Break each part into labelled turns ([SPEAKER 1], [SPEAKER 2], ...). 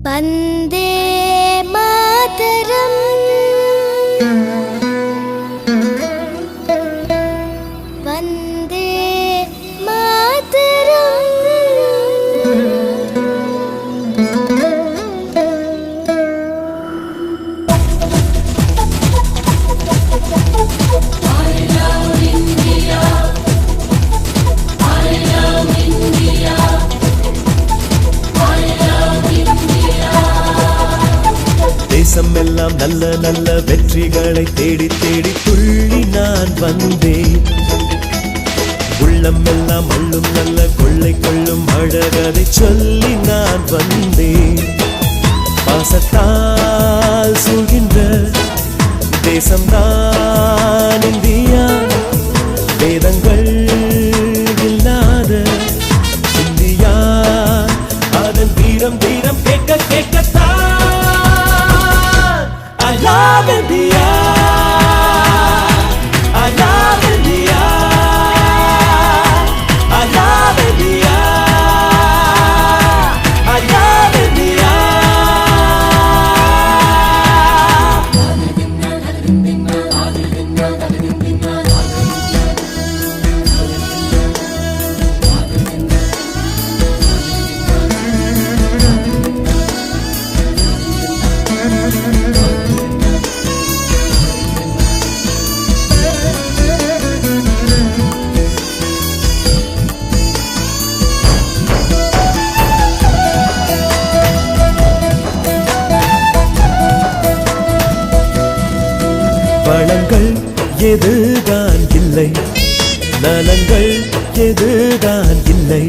[SPEAKER 1] वन्दे मातरम् वन्दे मातरम्
[SPEAKER 2] தேசம் எல்லாம் நல்ல நல்ல வெற்றிகளை தேடி தேடி துள்ளி நான் வந்தேன். உள்ளம் எல்லாம் அள்ளும் நல்ல கொள்ளை கொள்ளும் அழகதை சொல்லி நான் வந்தேன். பாசத்தால் சூழ்கின்ற தேசம்தான் இந்தியா. வேதங்கள் இல்லாத இந்தியா, அதன் வீரம் வீரம் கேட்க கேட்கத்தான். I love India, I love India, I love India, I love India. வளங்கள் எதுதான் இல்லை, நலங்கள் எதுதான் இல்லை,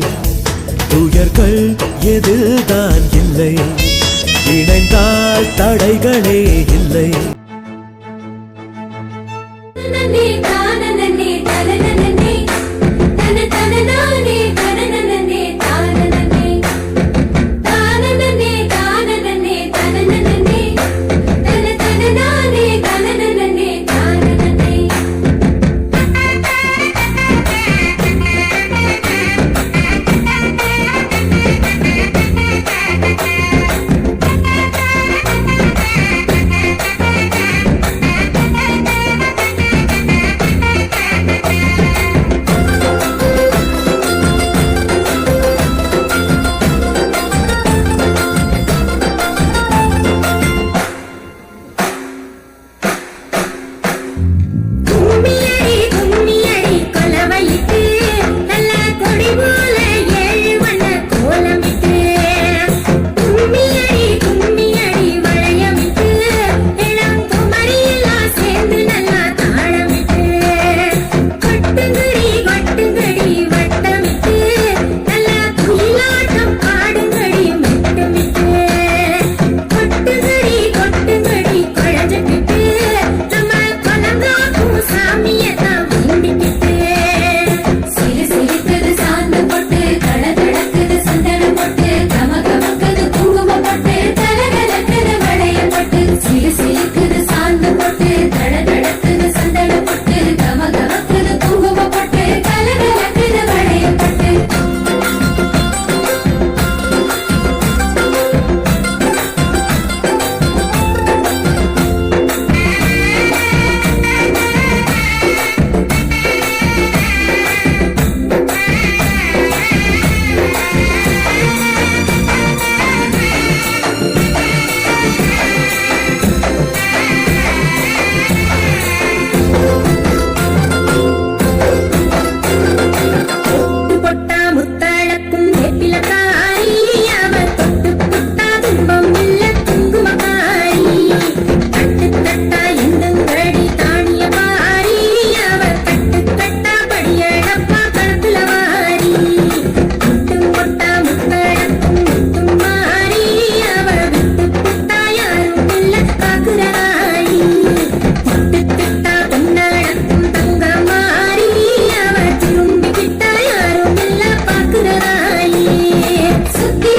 [SPEAKER 2] துயர்கள் எதுதான் இல்லை, இணைந்தால் தடைகளே இல்லை.
[SPEAKER 1] சுத்தி